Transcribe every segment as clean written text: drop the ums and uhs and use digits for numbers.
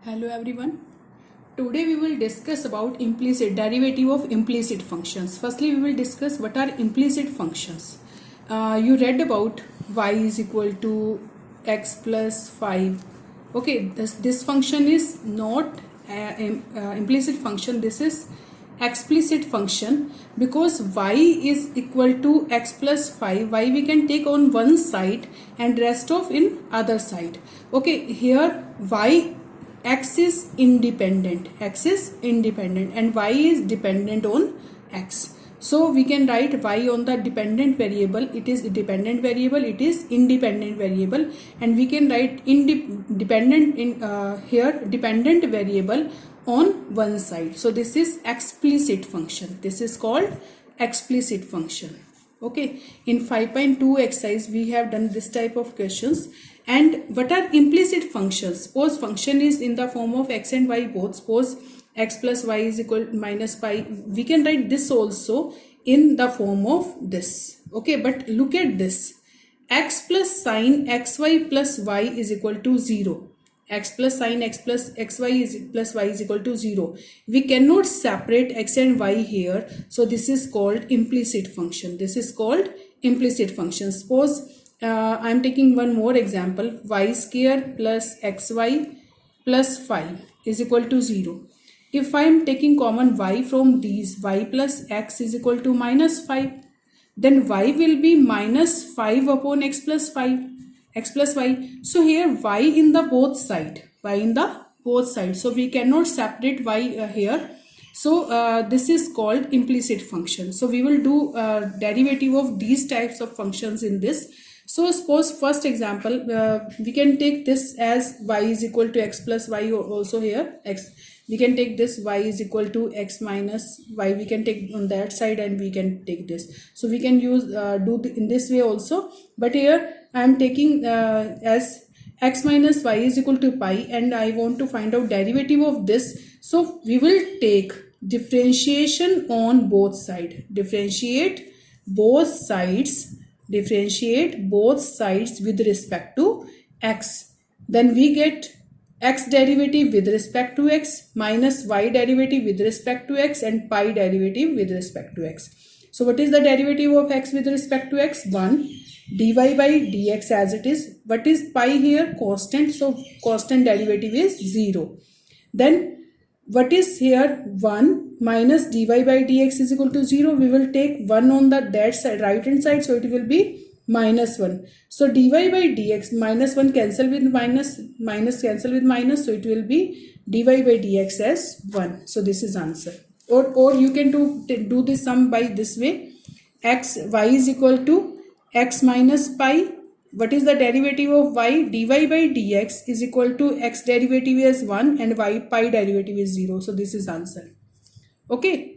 Hello everyone. Today we will discuss about implicit derivative of implicit functions. Firstly, we will discuss what are implicit functions. You read about y is equal to x plus 5. Okay, this function is not implicit function. This is explicit function because y is equal to x plus 5. Y we can take on one side and rest of in other side. Okay, here y x is independent and y is dependent on x, so we can write y on the dependent variable. It is a dependent variable, it is independent variable, and we can write dependent in here dependent variable on one side. So this is explicit function. This is called explicit function. Okay, in 5.2 exercise we have done this type of questions. And what are implicit functions? Suppose function is in the form of x and y both. Suppose x plus y is equal to minus pi. We can write this also in the form of this. Okay, but look at this. X plus sine xy plus y is equal to 0. X plus sine x plus xy is plus y is equal to 0. We cannot separate x and y here. So this is called implicit function. This is called implicit function. Suppose I am taking one more example. Y square plus xy plus 5 is equal to 0. If I am taking common y from these, y plus x is equal to minus 5, then y will be minus 5 upon x plus 5, x plus y. So here y in the both side, y in the both side. So we cannot separate y here. So this is called implicit function. So we will do derivative of these types of functions in this. So suppose first example, we can take this as y is equal to x plus y, also here x. We can take this y is equal to x minus y. We can take on that side and we can take this. So we can use in this way also. But here I am taking as x minus y is equal to pi, and I want to find out derivative of this. So we will take differentiation on both sides. Differentiate both sides with respect to x. Then we get x derivative with respect to x minus y derivative with respect to x and pi derivative with respect to x. So what is the derivative of x with respect to x? 1 dy by dx as it is. What is pi here? Constant. So constant derivative is 0. Then what is here? 1 minus dy by dx is equal to 0. We will take 1 on the that side, right hand side, so it will be minus 1. So dy by dx, minus 1 cancel with minus, minus cancel with minus, so it will be dy by dx as 1. So this is answer. Or you can do this sum by this way. Y is equal to x minus pi. What is the derivative of y? Dy by dx is equal to x derivative is 1 and y pi derivative is 0. So this is answer. Okay.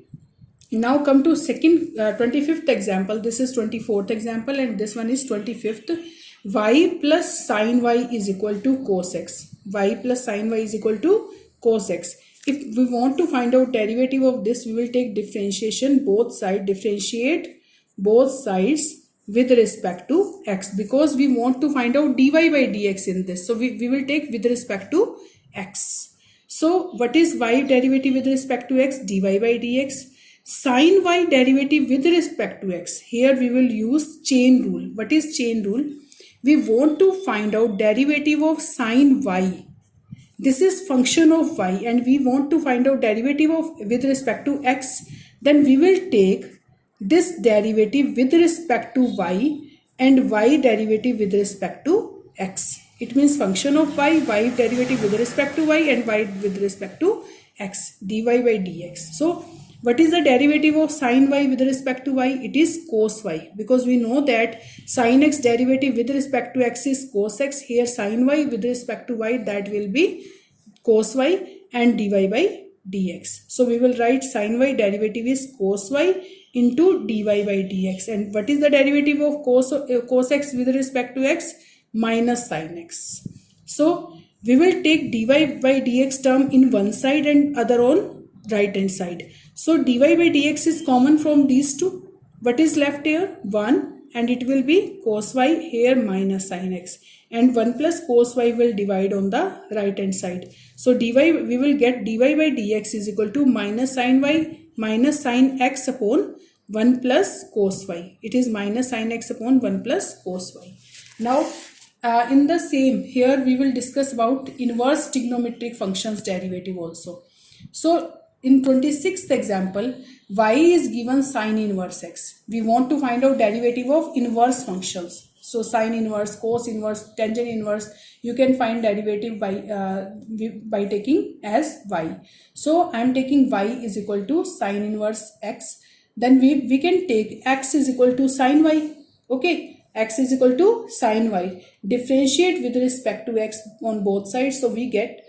Now come to second 25th example. This is 24th example and this one is 25th. Y plus sine y is equal to cos x. Y plus sine y is equal to cos x. If we want to find out derivative of this, we will take differentiation both sides. Differentiate both sides with respect to x, because we want to find out dy by dx in this. So we will take with respect to x. So what is y derivative with respect to x? Dy by dx. Sine y derivative with respect to x. Here we will use chain rule. What is chain rule? We want to find out derivative of sine y. This is function of y and we want to find out derivative of with respect to x. Then we will take this derivative with respect to y and y derivative with respect to x. It means function of y derivative with respect to y and y with respect to x, dy by dx. So what is the derivative of sine y with respect to y? It is cos y, because we know that sine x derivative with respect to x is cos x. Here sine y with respect to y, that will be cos y and dy by dx. So we will write sine y derivative is cos y into dy by dx. And what is the derivative of cos x with respect to x? Minus sine x. So we will take dy by dx term in one side and other on right hand side. So dy by dx is common from these two. What is left here? 1 and it will be cos y, here minus sin x, and 1 plus cos y will divide on the right hand side. So dy, we will get dy by dx is equal to minus sin y minus sin x upon 1 plus cos y. It is minus sin x upon 1 plus cos y. Now in the same, here we will discuss about inverse trigonometric functions derivative also. So in 26th example, y is given sine inverse x. We want to find out derivative of inverse functions. So sine inverse, cos inverse, tangent inverse, you can find derivative by taking as y. So I am taking y is equal to sine inverse x. Then we can take x is equal to sine y. Okay, x is equal to sine y. Differentiate with respect to x on both sides. So we get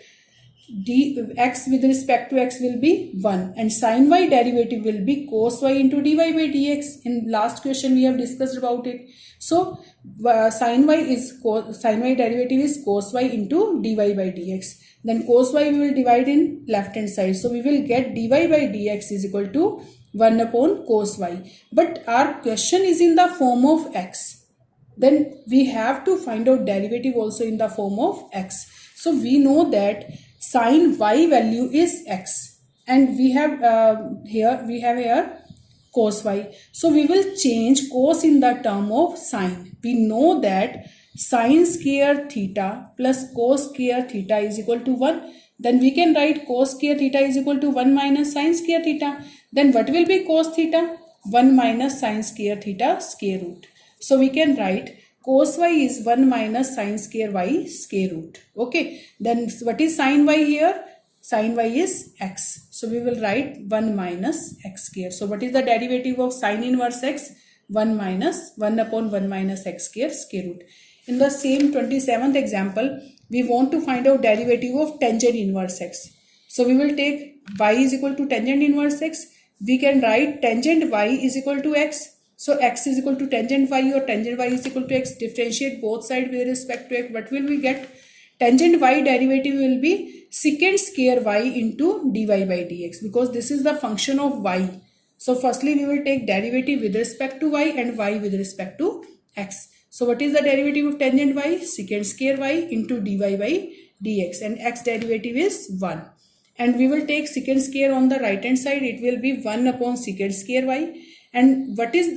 x with respect to x will be 1 and sin y derivative will be cos y into dy by dx. In last question we have discussed about it. So sin y derivative is cos y into dy by dx. Then cos y we will divide in left hand side. So we will get dy by dx is equal to 1 upon cos y. But our question is in the form of x. Then we have to find out derivative also in the form of x. So we know that sin y value is x, and we have here cos y. So we will change cos in the term of sine. We know that sine square theta plus cos square theta is equal to 1. Then we can write cos square theta is equal to 1 minus sine square theta. Then what will be cos theta? 1 minus sine square theta square root. So we can write cos y is 1 minus sine square y square root. Okay. Then what is sine y here? Sine y is x. So we will write 1 minus x square. So what is the derivative of sine inverse x? 1 minus 1 upon 1 minus x square square root. In the same 27th example, we want to find out derivative of tangent inverse x. So we will take y is equal to tangent inverse x. We can write tangent y is equal to x. So x is equal to tangent y or tangent y is equal to x. Differentiate both sides with respect to x. What will we get? Tangent y derivative will be secant square y into dy by dx, because this is the function of y. So firstly we will take derivative with respect to y and y with respect to x. So what is the derivative of tangent y? Secant square y into dy by dx, and x derivative is 1. And we will take secant square on the right hand side. It will be 1 upon secant square y. And what is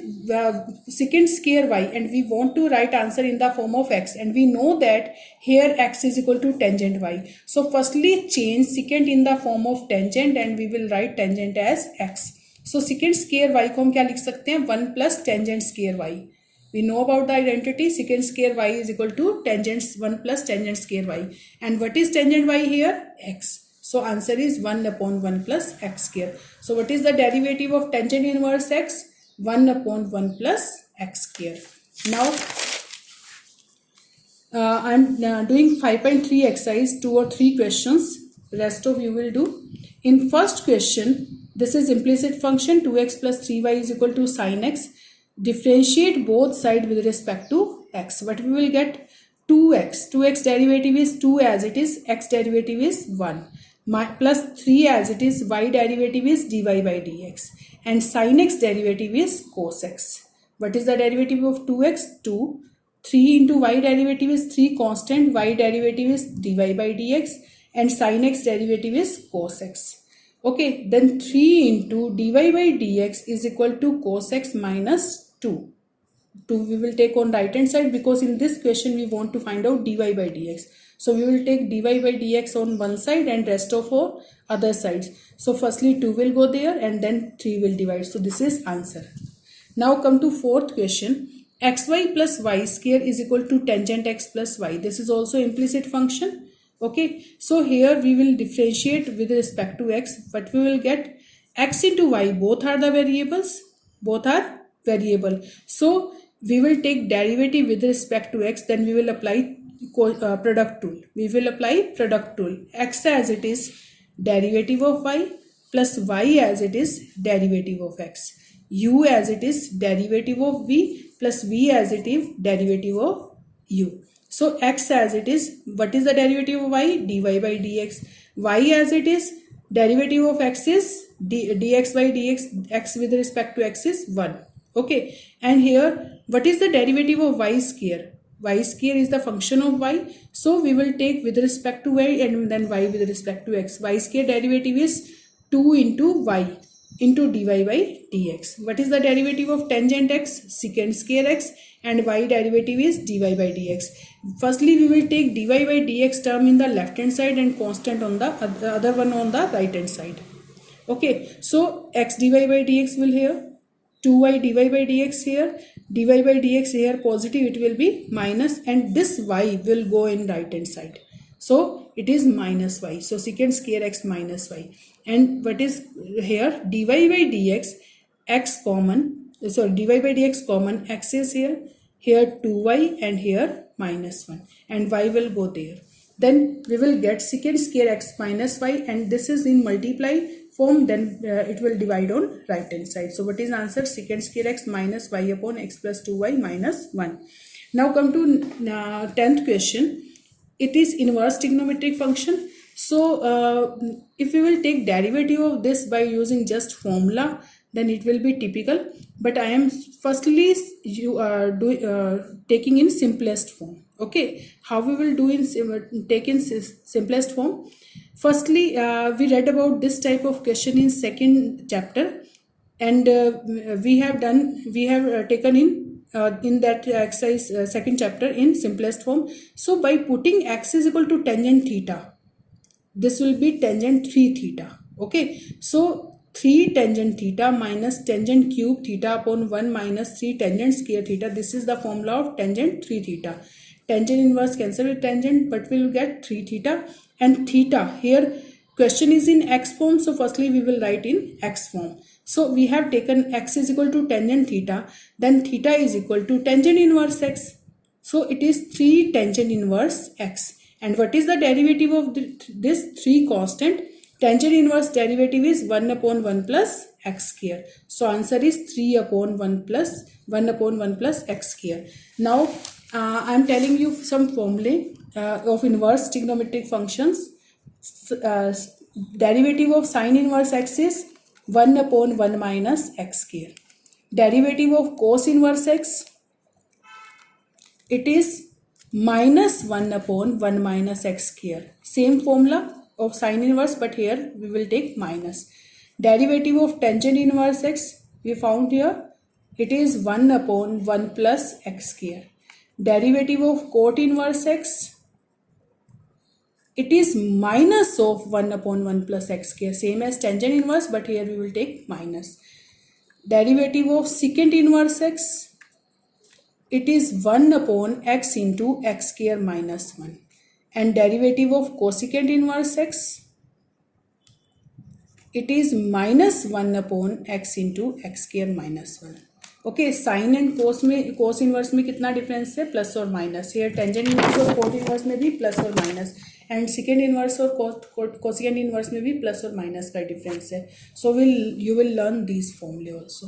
secant square y? And we want to write answer in the form of x, and we know that here x is equal to tangent y. So firstly change secant in the form of tangent, and we will write tangent as x. So secant square y को हम क्या लिख सकते हैं? 1 plus tangent square y. We know about the identity. Secant square y is equal to tangent 1 plus tangent square y. And what is tangent y here? X. So answer is 1 upon 1 plus x square. So what is the derivative of tangent inverse x? 1 upon 1 plus x square. Now I am doing 5.3 exercise, 2 or 3 questions. Rest of you will do. In first question, this is implicit function 2x plus 3y is equal to sin x. Differentiate both sides with respect to x. What we will get? 2x. 2x derivative is 2 as it is. X derivative is 1. Plus 3 as it is. Y derivative is dy by dx. And sin x derivative is cos x. What is the derivative of 2x? 2. 3 into y derivative is 3 constant. Y derivative is dy by dx. And sin x derivative is cos x. Okay, then 3 into dy by dx is equal to cos x minus 2. 2 we will take on right hand side, because in this question we want to find out dy by dx. So we will take dy by dx on one side and rest of our other sides. So firstly 2 will go there and then 3 will divide. So this is answer. Now come to fourth question. Xy plus y square is equal to tangent x plus y. This is also implicit function. Okay, so here we will differentiate with respect to x, but we will get x into y, both are the variables, both are variable. So we will take derivative with respect to x, then we will apply product tool. We will apply product tool. X as it is derivative of y plus y as it is derivative of x. U as it is derivative of v plus v as it is derivative of u. So x as it is, what is the derivative of y? Dy by dx. Y as it is, derivative of x is dx by dx. X with respect to x is 1. Okay, and here what is the derivative of y square? Y square is the function of y, so we will take with respect to y and then y with respect to x. Y square derivative is 2 into y into dy by dx. What is the derivative of tangent x? Secant square x, and y derivative is dy by dx. Firstly we will take dy by dx term in the left hand side and constant on the other one on the right hand side. Okay, so x dy by dx will here, 2y dy by dx here, dy by dx here positive, it will be minus, and this y will go in right hand side, so it is minus y. So secant square x minus y, and what is here, dy by dx, x common, so dy by dx common, x is here 2y and here minus 1, and y will go there. Then we will get secant square x minus y, and this is in multiply form, then it will divide on right hand side. So what is answer? Secant square x minus y upon x plus 2y minus 1. Now come to 10th question. It is inverse trigonometric function. So if we will take derivative of this by using just formula, then it will be typical, but I am firstly taking in simplest form. Okay, how we will do in take in simplest form? Firstly, we read about this type of question in second chapter, and we have taken in that exercise second chapter in simplest form. So by putting x is equal to tangent theta, this will be tangent 3 theta. Okay, so 3 tangent theta minus tangent cube theta upon 1 minus 3 tangent square theta. This is the formula of tangent 3 theta. Tangent inverse cancel with tangent, but we will get 3 theta. And theta here, question is in x form, so firstly we will write in x form. So we have taken x is equal to tangent theta, then theta is equal to tangent inverse x. So it is 3 tangent inverse x. And what is the derivative of this 3 constant? Tangent inverse derivative is 1 upon 1 plus x square. So answer is 3 upon 1 plus 1 upon 1 plus x square. Now I am telling you some formulae of inverse trigonometric functions. Derivative of sine inverse x is 1 upon 1 minus x square. Derivative of cos inverse x, it is minus 1 upon 1 minus x square. Same formula of sine inverse, but here we will take minus. Derivative of tangent inverse x, we found here, it is 1 upon 1 plus x square. Derivative of cot inverse x, it is minus of 1 upon 1 plus x square, same as tangent inverse, but here we will take minus. Derivative of secant inverse x, it is 1 upon x into x square minus 1. And derivative of cosecant inverse x, it is minus 1 upon x into x square minus 1. Okay, sine and cos inverse में कितना difference है? Plus और minus. Here tangent inverse और cot inverse में भी plus और minus, and secant inverse और cosecant inverse में भी प्लस और माइनस का डिफरेंस है. So you will learn these formulae also.